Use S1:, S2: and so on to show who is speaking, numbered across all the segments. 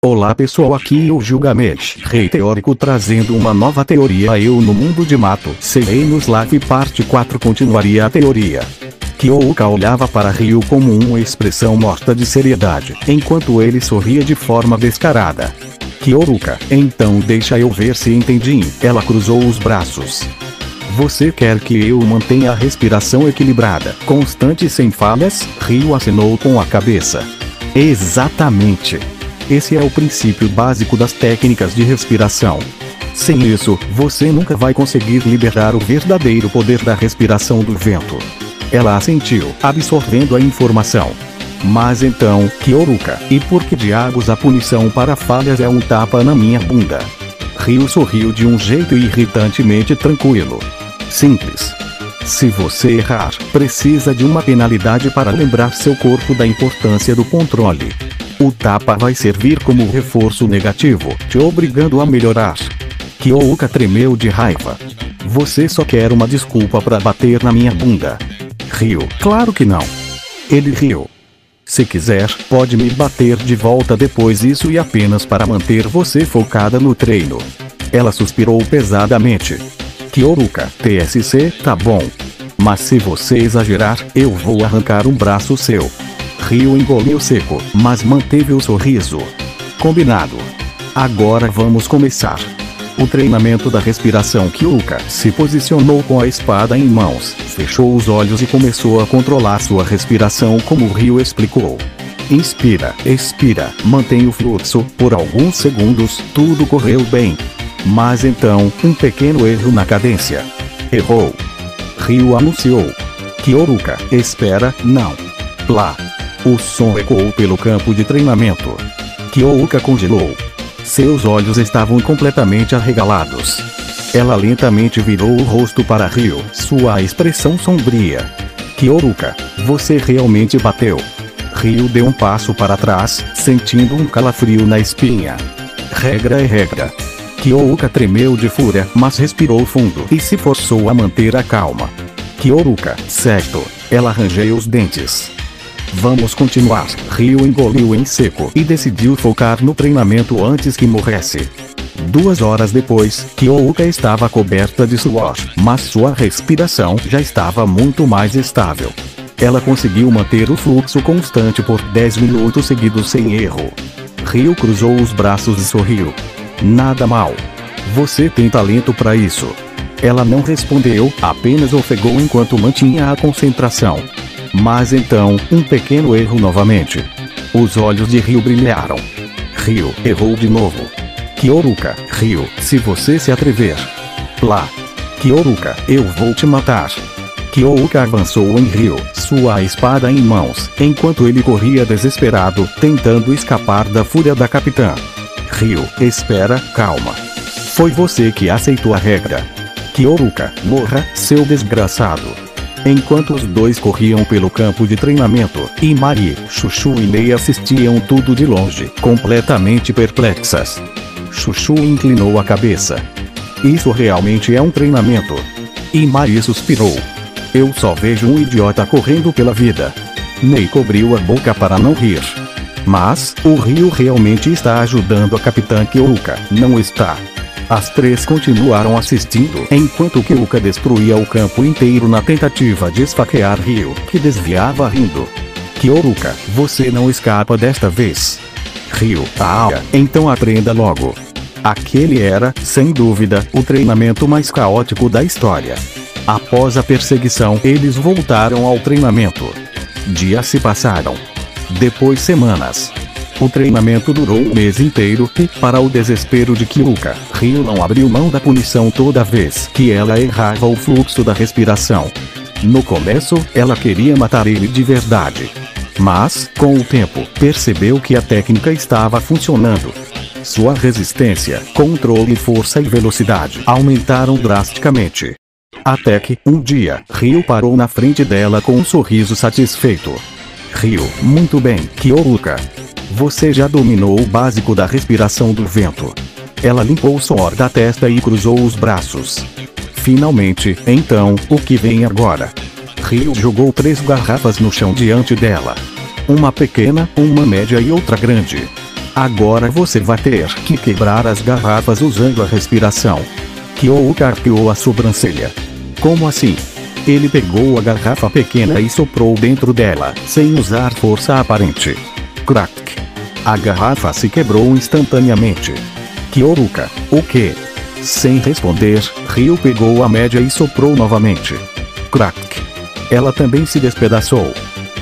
S1: Olá pessoal, aqui o Gilgamesh, rei teórico, trazendo uma nova teoria. Eu no mundo de Mato Serei nos Live parte 4 continuaria a teoria. Kyoka olhava para Ryu como uma expressão morta de seriedade, enquanto ele sorria de forma descarada. Kyoka, então deixa eu ver se entendi. Ela cruzou os braços. Você quer que eu mantenha a respiração equilibrada, constante e sem falhas? Ryu acenou com a cabeça. Exatamente. Esse é o princípio básico das técnicas de respiração. Sem isso, você nunca vai conseguir liberar o verdadeiro poder da respiração do vento. Ela assentiu, absorvendo a informação. Mas então, Kyoka, e por que diabos a punição para falhas é um tapa na minha bunda? Ryu sorriu de um jeito irritantemente tranquilo. Simples. Se você errar, precisa de uma penalidade para lembrar seu corpo da importância do controle. O tapa vai servir como reforço negativo, te obrigando a melhorar. Kyoka tremeu de raiva. Você só quer uma desculpa para bater na minha bunda. Ryu, claro que não. Ele riu. Se quiser, pode me bater de volta depois, isso e apenas para manter você focada no treino. Ela suspirou pesadamente. Kyoka, TSC, tá bom. Mas se você exagerar, eu vou arrancar um braço seu. Ryu engoliu seco, mas manteve o sorriso. Combinado. Agora vamos começar. O treinamento da respiração. Kyoka se posicionou com a espada em mãos, fechou os olhos e começou a controlar sua respiração como Ryu explicou. Inspira, expira, mantenha o fluxo. Por alguns segundos, tudo correu bem. Mas então, um pequeno erro na cadência. Errou. Ryu anunciou. Kyoka, espera, não. Plá. O som ecoou pelo campo de treinamento. Kyoka congelou. Seus olhos estavam completamente arregalados. Ela lentamente virou o rosto para Ryu, sua expressão sombria. Kyoka, você realmente bateu. Ryu deu um passo para trás, sentindo um calafrio na espinha. Regra é regra. Kyoka tremeu de fúria, mas respirou fundo e se forçou a manter a calma. Kyoka, certo. Ela rangeu os dentes. Vamos continuar. Ryu engoliu em seco e decidiu focar no treinamento antes que morresse. 2 horas depois, Kyoka estava coberta de suor, mas sua respiração já estava muito mais estável. Ela conseguiu manter o fluxo constante por 10 minutos seguidos sem erro. Ryu cruzou os braços e sorriu. Nada mal. Você tem talento para isso. Ela não respondeu, apenas ofegou enquanto mantinha a concentração. Mas então, um pequeno erro novamente. Os olhos de Ryu brilharam. Ryu errou de novo. Kyoka, Ryu, se você se atrever. Plá. Kyoka, eu vou te matar. Kyoka avançou em Ryu, sua espada em mãos, enquanto ele corria desesperado, tentando escapar da fúria da capitã. Ryu, espera, calma. Foi você que aceitou a regra. Kyoka, morra, seu desgraçado. Enquanto os dois corriam pelo campo de treinamento, Imari, Chuchu e Mei assistiam tudo de longe, completamente perplexas. Chuchu inclinou a cabeça. Isso realmente é um treinamento? Imari suspirou. Eu só vejo um idiota correndo pela vida. Mei cobriu a boca para não rir. Mas, o Ryu realmente está ajudando a Capitã Kyoka, não está? As três continuaram assistindo enquanto Kyoka destruía o campo inteiro na tentativa de esfaquear Ryu, que desviava rindo. Kyoka, você não escapa desta vez. Ryu, então aprenda logo. Aquele era, sem dúvida, o treinamento mais caótico da história. Após a perseguição, eles voltaram ao treinamento. Dias se passaram. Depois semanas. O treinamento durou um mês inteiro e, para o desespero de Kyoka, Ryu não abriu mão da punição toda vez que ela errava o fluxo da respiração. No começo, ela queria matar ele de verdade. Mas, com o tempo, percebeu que a técnica estava funcionando. Sua resistência, controle, força e velocidade aumentaram drasticamente. Até que, um dia, Ryu parou na frente dela com um sorriso satisfeito. Ryu, muito bem, Kyoka. Você já dominou o básico da respiração do vento. Ela limpou o suor da testa e cruzou os braços. Finalmente, então, o que vem agora? Ryu jogou 3 garrafas no chão diante dela. Uma pequena, uma média e outra grande. Agora você vai ter que quebrar as garrafas usando a respiração. Kyouka arqueou a sobrancelha. Como assim? Ele pegou a garrafa pequena e soprou dentro dela, sem usar força aparente. Crack! A garrafa se quebrou instantaneamente. Kyouka, o quê? Sem responder, Ryu pegou a média e soprou novamente. Crack! Ela também se despedaçou.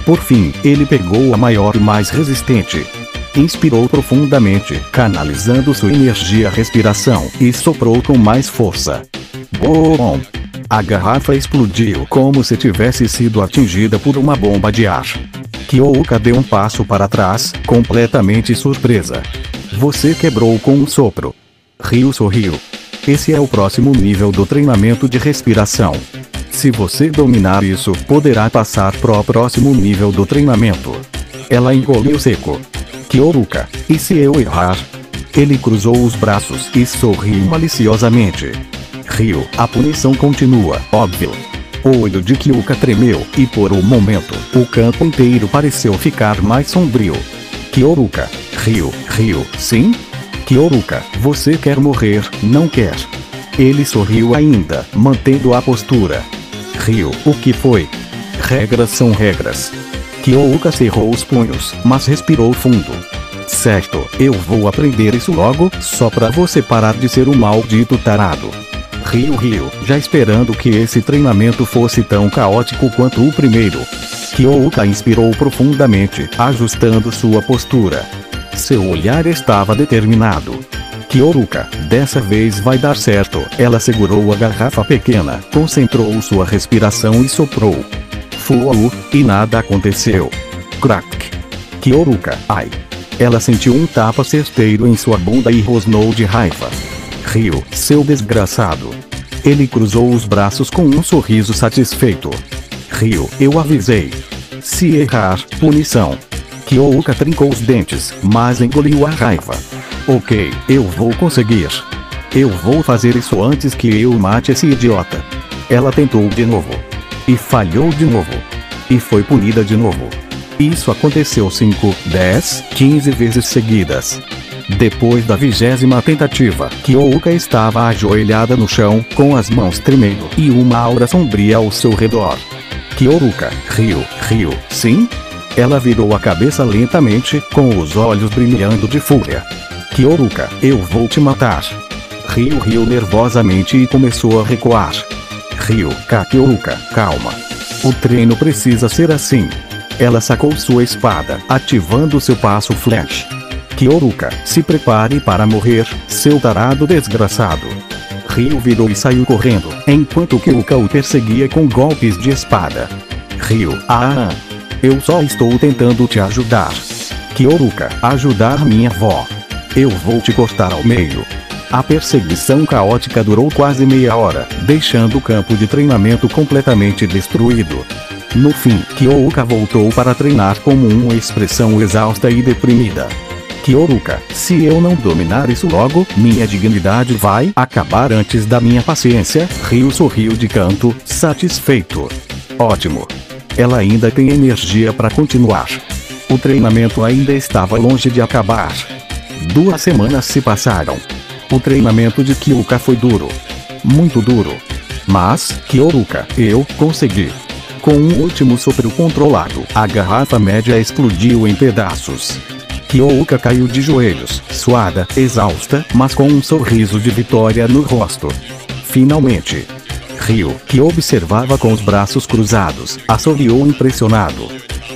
S1: Por fim, ele pegou a maior e mais resistente. Inspirou profundamente, canalizando sua energia respiração, e soprou com mais força. Boom! A garrafa explodiu como se tivesse sido atingida por uma bomba de ar. Kyouka deu um passo para trás, completamente surpresa. Você quebrou com um sopro. Ryu sorriu. Esse é o próximo nível do treinamento de respiração. Se você dominar isso, poderá passar para o próximo nível do treinamento. Ela engoliu seco. Kyouka, e se eu errar? Ele cruzou os braços e sorriu maliciosamente. Ryu, a punição continua, óbvio. O olho de Kyouka tremeu, e por um momento, o campo inteiro pareceu ficar mais sombrio. Kyouka, Ryu, sim? Kyouka, você quer morrer, não quer? Ele sorriu ainda, mantendo a postura. Ryu, o que foi? Regras são regras. Kyouka cerrou os punhos, mas respirou fundo. Certo, eu vou aprender isso logo, só pra você parar de ser um maldito tarado. Ryu, já esperando que esse treinamento fosse tão caótico quanto o primeiro. Kyouka inspirou profundamente, ajustando sua postura. Seu olhar estava determinado. Kyouka, dessa vez vai dar certo. Ela segurou a garrafa pequena, concentrou sua respiração e soprou. Fuou, e nada aconteceu. Crack! Kyouka, ai! Ela sentiu um tapa certeiro em sua bunda e rosnou de raiva. Ryu, seu desgraçado. Ele cruzou os braços com um sorriso satisfeito. Ryu, eu avisei. Se errar, punição. Kyouka trincou os dentes, mas engoliu a raiva. Ok, eu vou conseguir. Eu vou fazer isso antes que eu mate esse idiota. Ela tentou de novo. E falhou de novo. E foi punida de novo. Isso aconteceu 5, 10, 15 vezes seguidas. Depois da 20ª tentativa, Kyouka estava ajoelhada no chão, com as mãos tremendo e uma aura sombria ao seu redor. Kyouka, Ryu, sim? Ela virou a cabeça lentamente, com os olhos brilhando de fúria. Kyouka, eu vou te matar. Ryu riu nervosamente e começou a recuar. Kyouka, calma. O treino precisa ser assim. Ela sacou sua espada, ativando seu passo flash. Kyouka, se prepare para morrer, seu tarado desgraçado. Ryu virou e saiu correndo, enquanto Kyouka o perseguia com golpes de espada. Ryu, eu só estou tentando te ajudar. Kyouka, ajudar minha avó. Eu vou te cortar ao meio. A perseguição caótica durou quase meia hora, deixando o campo de treinamento completamente destruído. No fim, Kyouka voltou para treinar com uma expressão exausta e deprimida. Kyouka, se eu não dominar isso logo, minha dignidade vai acabar antes da minha paciência. Ryu sorriu de canto, satisfeito. Ótimo. Ela ainda tem energia para continuar. O treinamento ainda estava longe de acabar. 2 semanas se passaram. O treinamento de Kyouka foi duro. Muito duro. Mas, Kyouka, eu consegui. Com um último sopro controlado, a garrafa média explodiu em pedaços. Kyouka caiu de joelhos, suada, exausta, mas com um sorriso de vitória no rosto. Finalmente. Ryu, que observava com os braços cruzados, assobiou impressionado.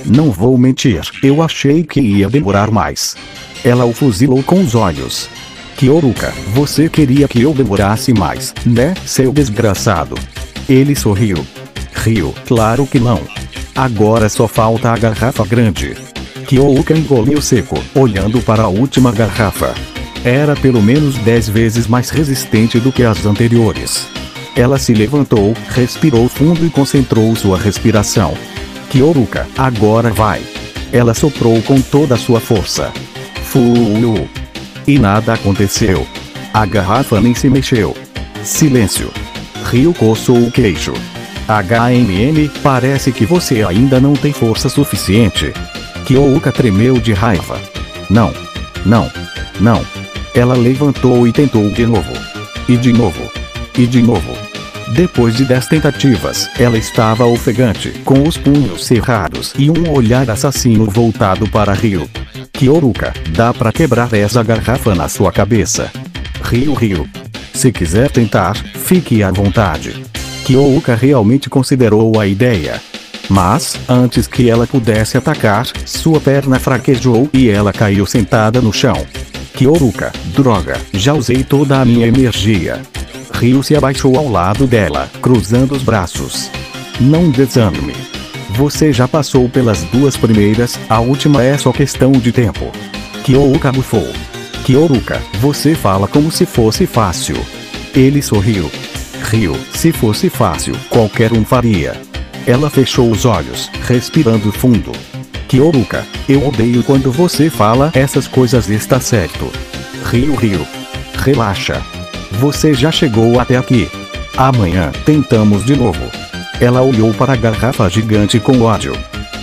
S1: Não vou mentir, eu achei que ia demorar mais. Ela o fuzilou com os olhos. Kyouka, você queria que eu demorasse mais, né, seu desgraçado? Ele sorriu. Ryu, claro que não. Agora só falta a garrafa grande. Kyouka engoliu seco, olhando para a última garrafa. Era pelo menos 10 vezes mais resistente do que as anteriores. Ela se levantou, respirou fundo e concentrou sua respiração. Kyouka, agora vai. Ela soprou com toda a sua força. Fuuu. E nada aconteceu. A garrafa nem se mexeu. Silêncio. Ryu coçou o queixo. Parece que você ainda não tem força suficiente. Kyouka tremeu de raiva. Não. Não. Não. Ela levantou e tentou de novo. E de novo. E de novo. Depois de 10 tentativas, ela estava ofegante, com os punhos cerrados e um olhar assassino voltado para Ryu. Kyoruka, dá pra quebrar essa garrafa na sua cabeça. Ryu. Se quiser tentar, fique à vontade. Kyoruka realmente considerou a ideia. Mas, antes que ela pudesse atacar, sua perna fraquejou e ela caiu sentada no chão. Kyoruka, droga, já usei toda a minha energia. Ryu se abaixou ao lado dela, cruzando os braços. Não desanime. Você já passou pelas 2 primeiras, a última é só questão de tempo. Kyoruka bufou. Kyoruka, você fala como se fosse fácil. Ele sorriu. Ryu, se fosse fácil, qualquer um faria. Ela fechou os olhos, respirando fundo. Kyoruka, eu odeio quando você fala essas coisas, está certo. Ryu. Relaxa. Você já chegou até aqui. Amanhã, tentamos de novo. Ela olhou para a garrafa gigante com ódio.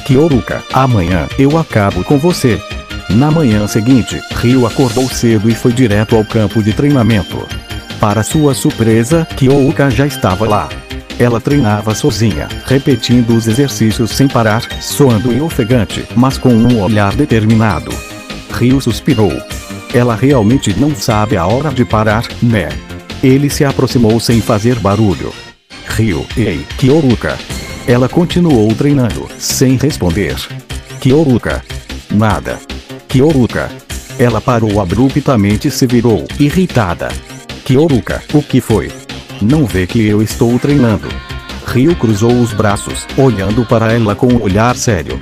S1: Kyoruka, amanhã, eu acabo com você. Na manhã seguinte, Ryu acordou cedo e foi direto ao campo de treinamento. Para sua surpresa, Kyoruka já estava lá. Ela treinava sozinha, repetindo os exercícios sem parar, soando ofegante, mas com um olhar determinado. Ryu suspirou. Ela realmente não sabe a hora de parar, né? Ele se aproximou sem fazer barulho. Ryu, ei, Kyoruka. Ela continuou treinando, sem responder. Kyoruka. Nada. Kyoruka. Ela parou abruptamente e se virou, irritada. Kyoruka, o que foi? Não vê que eu estou treinando? Ryu cruzou os braços, olhando para ela com um olhar sério.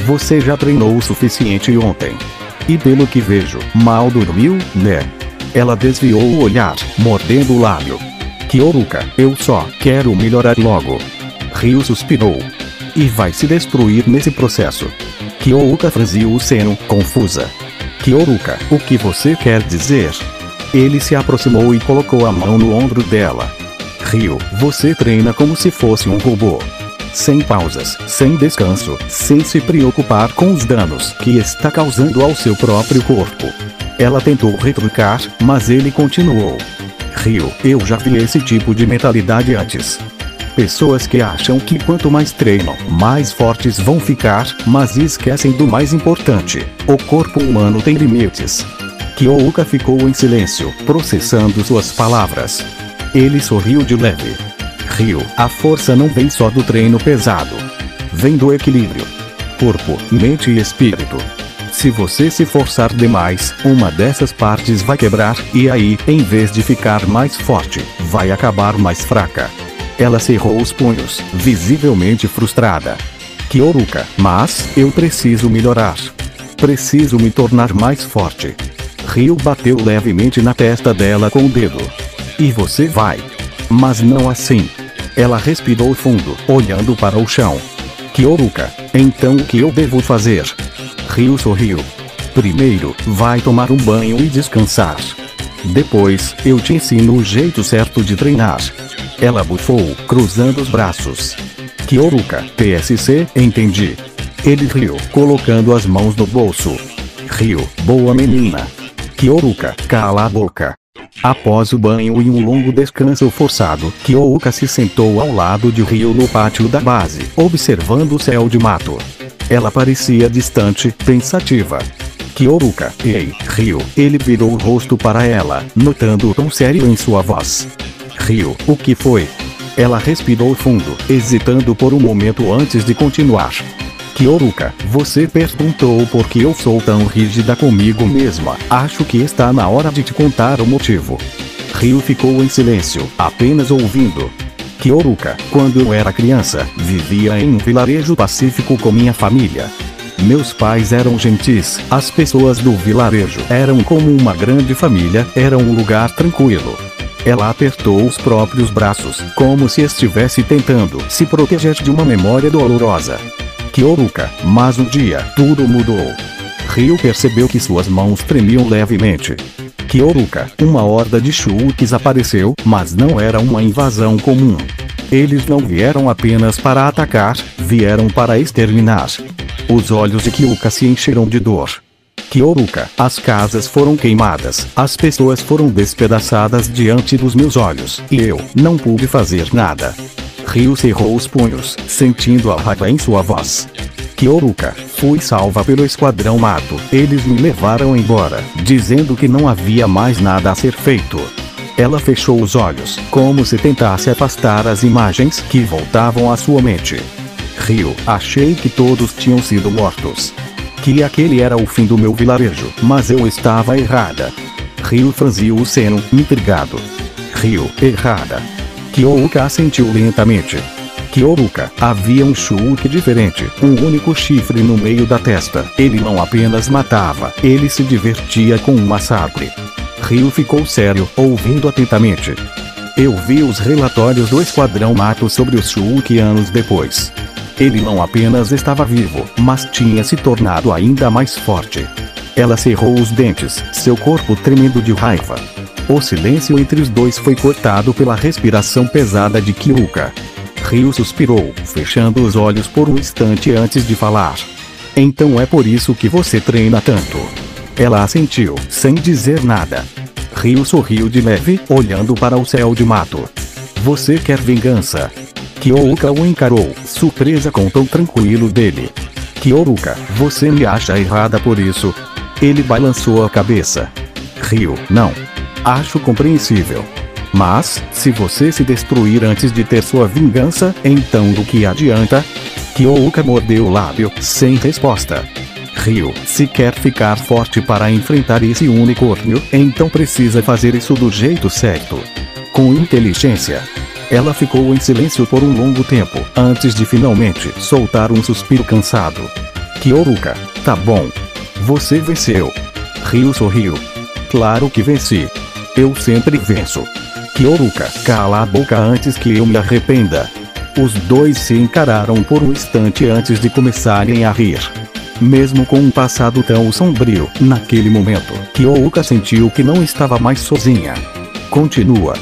S1: Você já treinou o suficiente ontem. E pelo que vejo, mal dormiu, né? Ela desviou o olhar, mordendo o lábio. Kyoruka, eu só quero melhorar logo. Ryu suspirou. E vai se destruir nesse processo. Kyoruka franziu o seno, confusa. Kyoruka, o que você quer dizer? Ele se aproximou e colocou a mão no ombro dela. Ryu, você treina como se fosse um robô. Sem pausas, sem descanso, sem se preocupar com os danos que está causando ao seu próprio corpo. Ela tentou retrucar, mas ele continuou. Ryu, eu já vi esse tipo de mentalidade antes. Pessoas que acham que quanto mais treinam, mais fortes vão ficar, mas esquecem do mais importante: o corpo humano tem limites. Kyoruka ficou em silêncio, processando suas palavras. Ele sorriu de leve. Ryu, a força não vem só do treino pesado. Vem do equilíbrio. Corpo, mente e espírito. Se você se forçar demais, uma dessas partes vai quebrar, e aí, em vez de ficar mais forte, vai acabar mais fraca. Ela cerrou os punhos, visivelmente frustrada. Kyoruka, mas, eu preciso melhorar. Preciso me tornar mais forte. Ryu bateu levemente na testa dela com o dedo. E você vai. Mas não assim. Ela respirou fundo, olhando para o chão. Kyoruka, então o que eu devo fazer? Ryu sorriu. Primeiro, vai tomar um banho e descansar. Depois, eu te ensino o jeito certo de treinar. Ela bufou, cruzando os braços. Kyoruka, PSC, entendi. Ele riu, colocando as mãos no bolso. Ryu, boa menina. Kyoruka, cala a boca. Após o banho e um longo descanso forçado, Kyoruka se sentou ao lado de Ryu no pátio da base, observando o céu de mato. Ela parecia distante, pensativa. Kyoruka, ei, Ryu. Ele virou o rosto para ela, notando o tom sério em sua voz. Ryu, o que foi? Ela respirou fundo, hesitando por um momento antes de continuar. Kyoruka, você perguntou por que eu sou tão rígida comigo mesma. Acho que está na hora de te contar o motivo. Ryu ficou em silêncio, apenas ouvindo. Kyoruka, quando eu era criança, vivia em um vilarejo pacífico com minha família. Meus pais eram gentis, as pessoas do vilarejo eram como uma grande família, era um lugar tranquilo. Ela apertou os próprios braços, como se estivesse tentando se proteger de uma memória dolorosa. Kyoruka, mas um dia, tudo mudou. Ryu percebeu que suas mãos tremiam levemente. Kyoruka, uma horda de Shulks apareceu, mas não era uma invasão comum. Eles não vieram apenas para atacar, vieram para exterminar. Os olhos de Kyoruka se encheram de dor. Kyoruka, as casas foram queimadas, as pessoas foram despedaçadas diante dos meus olhos, e eu não pude fazer nada. Ryu cerrou os punhos, sentindo a raiva em sua voz. Kyoruka, fui salva pelo Esquadrão Mato. Eles me levaram embora, dizendo que não havia mais nada a ser feito. Ela fechou os olhos, como se tentasse afastar as imagens que voltavam à sua mente. Ryu, achei que todos tinham sido mortos. Que aquele era o fim do meu vilarejo, mas eu estava errada. Ryu franziu o seno, intrigado. Ryu, errada. Kyoruka assentiu lentamente. Kyoruka, havia um Shulk diferente, um único chifre no meio da testa. Ele não apenas matava, ele se divertia com um massacre. Ryu ficou sério, ouvindo atentamente. Eu vi os relatórios do Esquadrão Mato sobre os Shulk anos depois. Ele não apenas estava vivo, mas tinha se tornado ainda mais forte. Ela cerrou os dentes, seu corpo tremendo de raiva. O silêncio entre os dois foi cortado pela respiração pesada de Kyoruka. Ryu suspirou, fechando os olhos por um instante antes de falar. Então é por isso que você treina tanto. Ela assentiu, sem dizer nada. Ryu sorriu de leve, olhando para o céu de mato. Você quer vingança? Kyoruka o encarou, surpresa com o tom tranquilo dele. Kyoruka, você me acha errada por isso? Ele balançou a cabeça. Ryu, não. Acho compreensível. Mas, se você se destruir antes de ter sua vingança, então do que adianta? Kyoruka mordeu o lábio, sem resposta. Ryu, se quer ficar forte para enfrentar esse unicórnio, então precisa fazer isso do jeito certo. Com inteligência. Ela ficou em silêncio por um longo tempo, antes de finalmente soltar um suspiro cansado. Kyoruka, tá bom. Você venceu. Ryu sorriu. Claro que venci. Eu sempre venço. Kyoruka, cala a boca antes que eu me arrependa. Os dois se encararam por um instante antes de começarem a rir. Mesmo com um passado tão sombrio, naquele momento, Kyoruka sentiu que não estava mais sozinha. Continua.